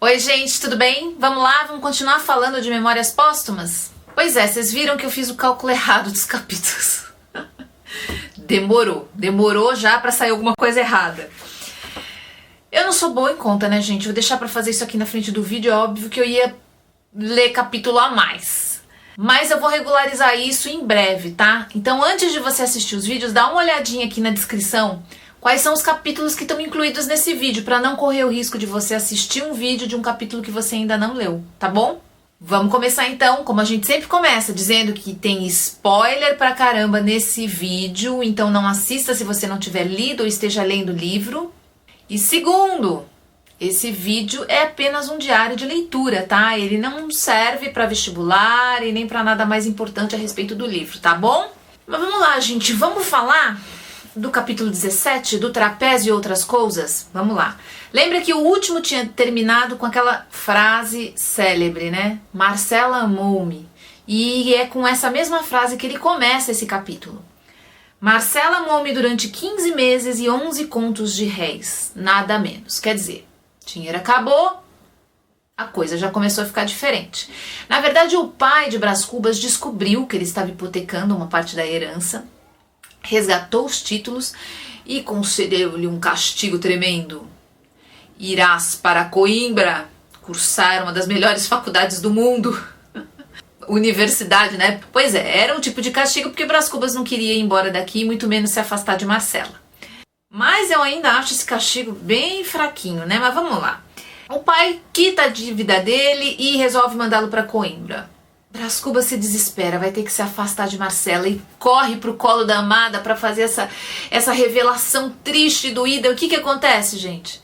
Oi gente, tudo bem? Vamos lá, vamos continuar falando de Memórias Póstumas? Pois é, vocês viram que eu fiz o cálculo errado dos capítulos. Demorou já pra sair alguma coisa errada. Eu não sou boa em conta, né, gente? Vou deixar pra fazer isso aqui na frente do vídeo, é óbvio que eu ia ler capítulo a mais. Mas eu vou regularizar isso em breve, tá? Então antes de você assistir os vídeos, dá uma olhadinha aqui na descrição quais são os capítulos que estão incluídos nesse vídeo, para não correr o risco de você assistir um vídeo de um capítulo que você ainda não leu, tá bom? Vamos começar então, como a gente sempre começa, dizendo que tem spoiler pra caramba nesse vídeo, então não assista se você não tiver lido ou esteja lendo o livro. E segundo, esse vídeo é apenas um diário de leitura, tá? Ele não serve para vestibular e nem para nada mais importante a respeito do livro, tá bom? Mas vamos lá, gente, vamos falar do capítulo 17, do trapézio e outras coisas? Vamos lá. Lembra que o último tinha terminado com aquela frase célebre, né? Marcela amou-me. E é com essa mesma frase que ele começa esse capítulo. Marcela amou-me durante 15 meses e 11 contos de réis, nada menos. Quer dizer, dinheiro acabou, a coisa já começou a ficar diferente. Na verdade, o pai de Brás Cubas descobriu que ele estava hipotecando uma parte da herança, resgatou os títulos e concedeu-lhe um castigo tremendo. Irás para Coimbra cursar uma das melhores faculdades do mundo. Universidade, né? Pois é, era um tipo de castigo porque Brás Cubas não queria ir embora daqui, muito menos se afastar de Marcela. Mas eu ainda acho esse castigo bem fraquinho, né? Mas vamos lá. O pai quita a dívida dele e resolve mandá-lo para Coimbra. Brás Cubas se desespera, vai ter que se afastar de Marcela e corre pro colo da amada para fazer essa revelação triste e doída. O que acontece, gente?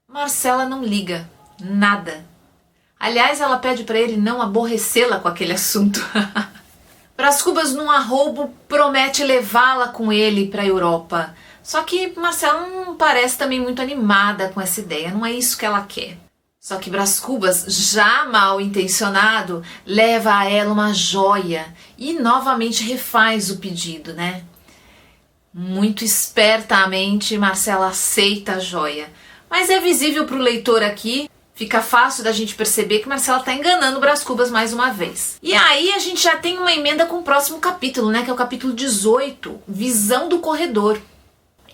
Marcela não liga, nada. Aliás, ela pede para ele não aborrecê-la com aquele assunto. Brás Cubas, num arroubo, promete levá-la com ele para a Europa. Só que Marcela não parece também muito animada com essa ideia, não é isso que ela quer. Só que Brás Cubas, já mal intencionado, leva a ela uma joia e novamente refaz o pedido, né? Muito espertamente, Marcela aceita a joia. Mas é visível para o leitor aqui, fica fácil da gente perceber que Marcela está enganando Brás Cubas mais uma vez. E aí a gente já tem uma emenda com o próximo capítulo, né? Que é o capítulo 18, Visão do Corredor.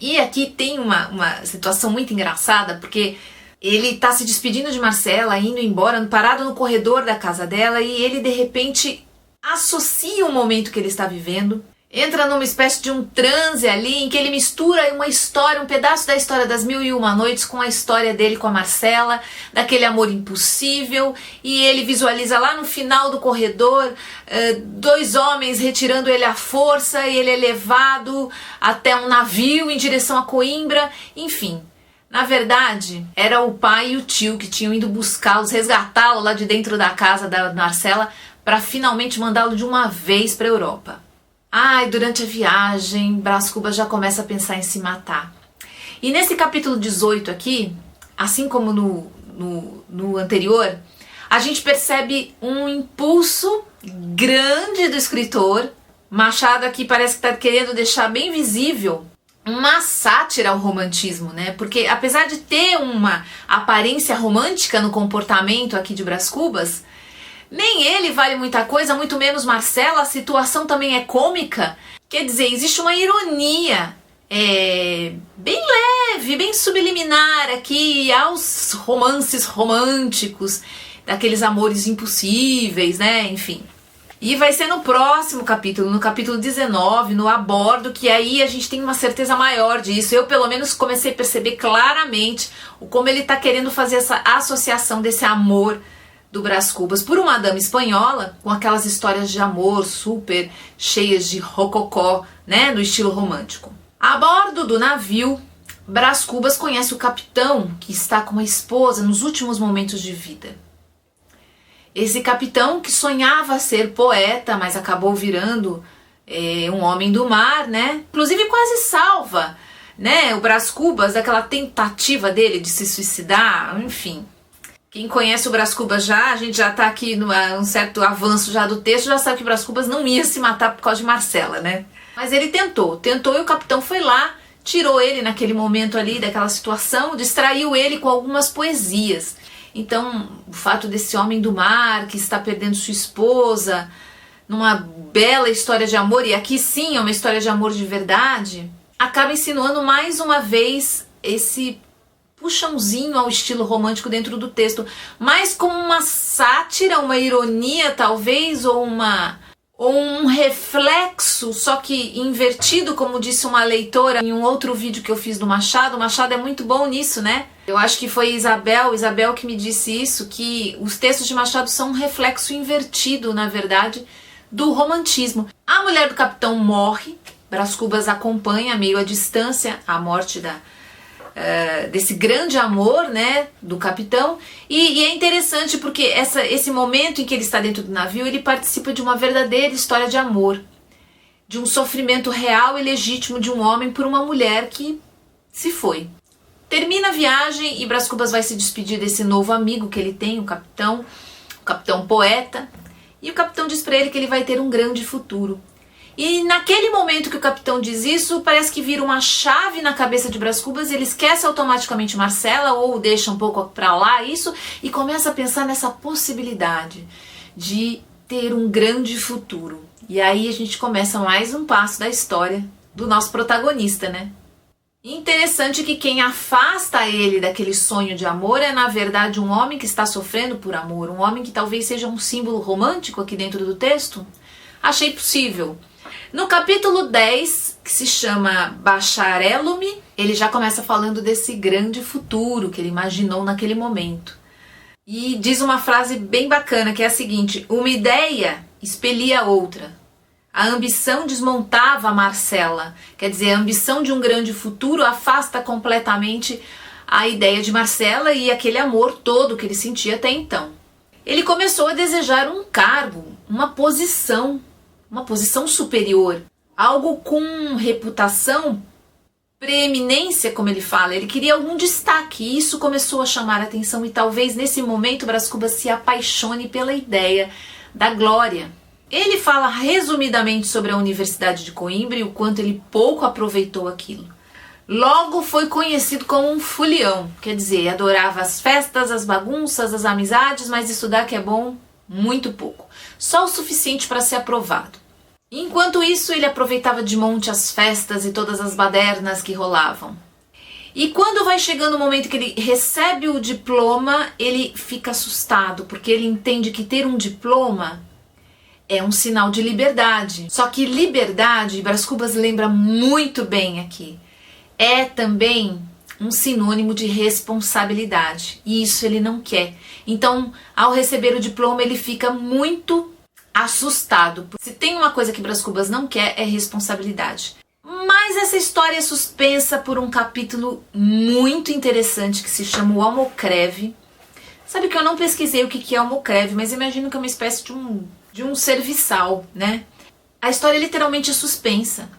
E aqui tem uma situação muito engraçada, porque ele tá se despedindo de Marcela, indo embora, parado no corredor da casa dela, e ele de repente associa o momento que ele está vivendo, entra numa espécie de um transe ali, em que ele mistura uma história, um pedaço da história das Mil e Uma Noites com a história dele com a Marcela, daquele amor impossível, e ele visualiza lá no final do corredor dois homens retirando ele à força, e ele é levado até um navio em direção a Coimbra, enfim. Na verdade, era o pai e o tio que tinham ido buscá-los, resgatá-lo lá de dentro da casa da Marcela para finalmente mandá-lo de uma vez para a Europa. E durante a viagem, Brás Cubas já começa a pensar em se matar. E nesse capítulo 18 aqui, assim como no anterior, a gente percebe um impulso grande do escritor. Machado aqui parece que está querendo deixar bem visível uma sátira ao romantismo, né? Porque apesar de ter uma aparência romântica no comportamento aqui de Brás Cubas, nem ele vale muita coisa, muito menos Marcela, a situação também é cômica. Quer dizer, existe uma ironia bem leve, bem subliminar aqui aos romances românticos, daqueles amores impossíveis, né? Enfim. E vai ser no próximo capítulo, no capítulo 19, no A Bordo, que aí a gente tem uma certeza maior disso. Eu, pelo menos, comecei a perceber claramente como ele está querendo fazer essa associação desse amor do Brás Cubas por uma dama espanhola, com aquelas histórias de amor super cheias de rococó, né, no estilo romântico. A bordo do navio, Brás Cubas conhece o capitão, que está com a esposa nos últimos momentos de vida. Esse capitão que sonhava ser poeta, mas acabou virando um homem do mar, né? Inclusive quase salva, né, o Brás Cubas daquela tentativa dele de se suicidar, enfim. Quem conhece o Brás Cubas a gente já tá aqui num certo avanço já do texto, já sabe que o Brás Cubas não ia se matar por causa de Marcela, né? Mas ele tentou e o capitão foi lá, tirou ele naquele momento ali daquela situação, distraiu ele com algumas poesias. Então, o fato desse homem do mar que está perdendo sua esposa numa bela história de amor, e aqui sim é uma história de amor de verdade, acaba insinuando mais uma vez esse puxãozinho ao estilo romântico dentro do texto, mais como uma sátira, uma ironia talvez, ou um reflexo, só que invertido, como disse uma leitora em um outro vídeo que eu fiz do Machado. O Machado é muito bom nisso, né? Eu acho que foi Isabel que me disse isso, que os textos de Machado são um reflexo invertido, na verdade, do romantismo. A mulher do capitão morre, Brás Cubas acompanha meio à distância a morte desse grande amor, né, do capitão, e é interessante porque esse momento em que ele está dentro do navio, ele participa de uma verdadeira história de amor, de um sofrimento real e legítimo de um homem por uma mulher que se foi. Termina a viagem e Brás Cubas vai se despedir desse novo amigo que ele tem, o capitão poeta, e o capitão diz para ele que ele vai ter um grande futuro. E naquele momento que o capitão diz isso, parece que vira uma chave na cabeça de Brás Cubas, ele esquece automaticamente Marcela, ou deixa um pouco para lá isso, e começa a pensar nessa possibilidade de ter um grande futuro. E aí a gente começa mais um passo da história do nosso protagonista, né? Interessante que quem afasta ele daquele sonho de amor é, na verdade, um homem que está sofrendo por amor, um homem que talvez seja um símbolo romântico aqui dentro do texto. Achei possível. No capítulo 10, que se chama Bacharelo-me, ele já começa falando desse grande futuro que ele imaginou naquele momento. E diz uma frase bem bacana, que é a seguinte: uma ideia expelia a outra. A ambição desmontava a Marcela. Quer dizer, a ambição de um grande futuro afasta completamente a ideia de Marcela e aquele amor todo que ele sentia até então. Ele começou a desejar um cargo, uma posição superior, algo com reputação, preeminência, como ele fala. Ele queria algum destaque e isso começou a chamar a atenção, e talvez nesse momento Brás Cubas se apaixone pela ideia da glória. Ele fala resumidamente sobre a Universidade de Coimbra e o quanto ele pouco aproveitou aquilo. Logo foi conhecido como um fulião, quer dizer, adorava as festas, as bagunças, as amizades, mas estudar que é bom, muito pouco. Só o suficiente para ser aprovado. Enquanto isso, ele aproveitava de monte as festas e todas as badernas que rolavam. E quando vai chegando o momento que ele recebe o diploma, ele fica assustado, porque ele entende que ter um diploma é um sinal de liberdade. Só que liberdade, Brás Cubas lembra muito bem aqui, é também um sinônimo de responsabilidade. E isso ele não quer. Então, ao receber o diploma, ele fica muito assustado. Se tem uma coisa que Brás Cubas não quer, é responsabilidade. Mas essa história é suspensa por um capítulo muito interessante que se chama o Almocreve. Sabe que eu não pesquisei o que é Almocreve, mas imagino que é uma espécie de um serviçal, né? A história literalmente é suspensa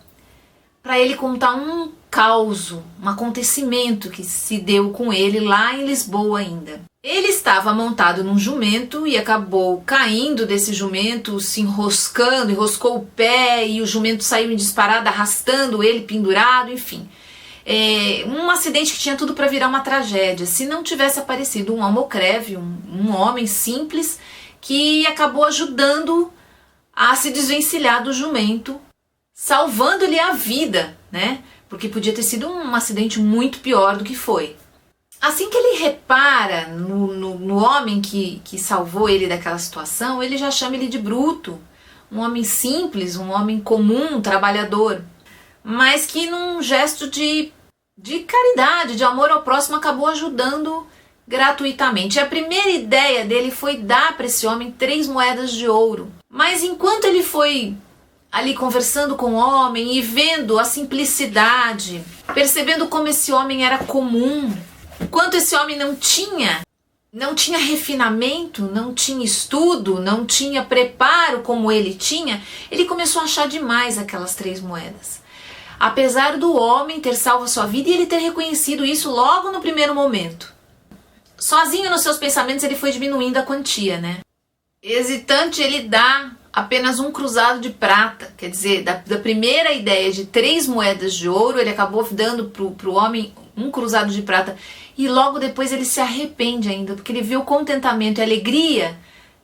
para ele contar um causo, um acontecimento que se deu com ele lá em Lisboa ainda. Ele estava montado num jumento e acabou caindo desse jumento, se enroscando, enroscou o pé e o jumento saiu em disparada, arrastando ele pendurado, enfim. Um acidente que tinha tudo para virar uma tragédia, se não tivesse aparecido um almocreve, um homem simples, que acabou ajudando a se desvencilhar do jumento, salvando-lhe a vida, né? Porque podia ter sido um acidente muito pior do que foi. Assim que ele repara no homem que salvou ele daquela situação, ele já chama ele de bruto, um homem simples, um homem comum, um trabalhador, mas que num gesto de caridade, de amor ao próximo, acabou ajudando gratuitamente. A primeira ideia dele foi dar para esse homem 3 moedas de ouro, mas enquanto ele foi ali conversando com o homem e vendo a simplicidade, percebendo como esse homem era comum, quanto esse homem não tinha refinamento, não tinha estudo, não tinha preparo como ele tinha, ele começou a achar demais aquelas 3 moedas. Apesar do homem ter salvo a sua vida e ele ter reconhecido isso logo no primeiro momento. Sozinho nos seus pensamentos ele foi diminuindo a quantia, né? Hesitante, ele dá apenas 1 cruzado de prata, quer dizer, da primeira ideia de 3 moedas de ouro, ele acabou dando pro homem 1 cruzado de prata. e logo depois ele se arrepende ainda, porque ele vê o contentamento e a alegria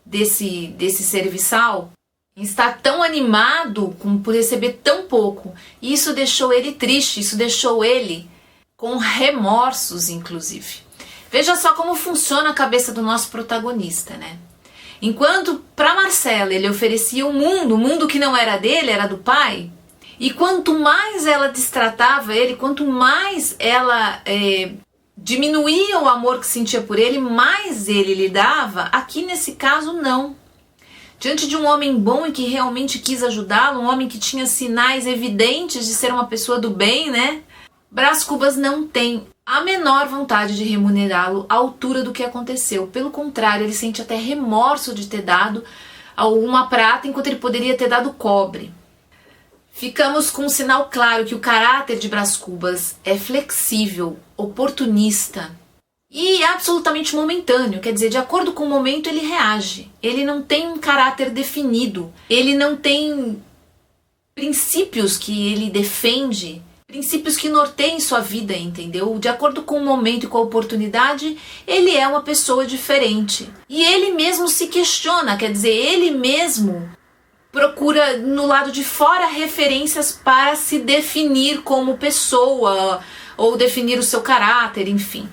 desse serviçal em estar tão animado por receber tão pouco. E isso deixou ele triste, isso deixou ele com remorsos, inclusive. Veja só como funciona a cabeça do nosso protagonista, né? Enquanto para Marcela ele oferecia o mundo que não era dele, era do pai, e quanto mais ela destratava ele, quanto mais ela diminuía o amor que sentia por ele, mais ele lhe dava. Aqui nesse caso não. Diante de um homem bom e que realmente quis ajudá-lo, um homem que tinha sinais evidentes de ser uma pessoa do bem, né? Brás Cubas não tem a menor vontade de remunerá-lo à altura do que aconteceu. Pelo contrário, ele sente até remorso de ter dado uma prata enquanto ele poderia ter dado cobre. Ficamos com um sinal claro que o caráter de Brás Cubas é flexível, oportunista e absolutamente momentâneo. Quer dizer, de acordo com o momento ele reage. Ele não tem um caráter definido, ele não tem princípios que ele defende, princípios que norteiem sua vida, entendeu? De acordo com o momento e com a oportunidade, ele é uma pessoa diferente. E ele mesmo se questiona, quer dizer, ele mesmo procura no lado de fora referências para se definir como pessoa ou definir o seu caráter, enfim.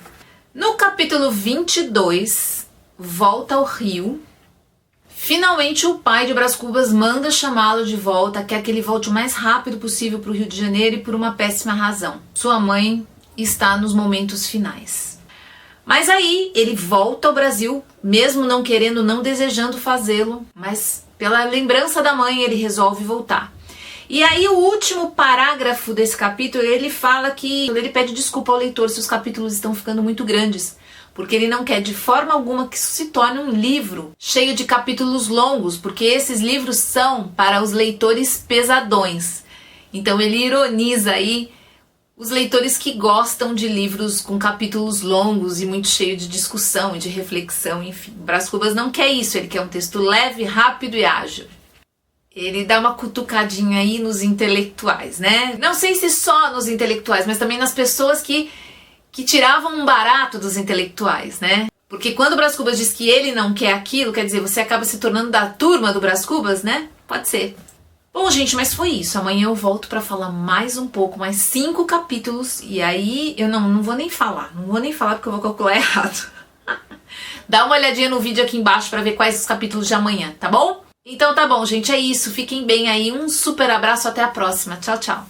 No capítulo 22, Volta ao Rio, finalmente o pai de Brás Cubas manda chamá-lo de volta, quer que ele volte o mais rápido possível para o Rio de Janeiro e por uma péssima razão. Sua mãe está nos momentos finais. Mas aí ele volta ao Brasil, mesmo não querendo, não desejando fazê-lo, mas pela lembrança da mãe ele resolve voltar. E aí o último parágrafo desse capítulo, ele fala que ele pede desculpa ao leitor se os capítulos estão ficando muito grandes, porque ele não quer de forma alguma que isso se torne um livro cheio de capítulos longos, porque esses livros são para os leitores pesadões. Então ele ironiza aí os leitores que gostam de livros com capítulos longos e muito cheio de discussão e de reflexão, enfim. Brás Cubas não quer isso, ele quer um texto leve, rápido e ágil. Ele dá uma cutucadinha aí nos intelectuais, né? Não sei se só nos intelectuais, mas também nas pessoas que tiravam um barato dos intelectuais, né? Porque quando o Brás Cubas diz que ele não quer aquilo, quer dizer, você acaba se tornando da turma do Brás Cubas, né? Pode ser. Bom, gente, mas foi isso. Amanhã eu volto pra falar mais um pouco, mais 5 capítulos. E aí eu não vou nem falar. Não vou nem falar porque eu vou calcular errado. Dá uma olhadinha no vídeo aqui embaixo pra ver quais os capítulos de amanhã, tá bom? Então tá bom, gente, é isso. Fiquem bem aí. Um super abraço, até a próxima. Tchau, tchau.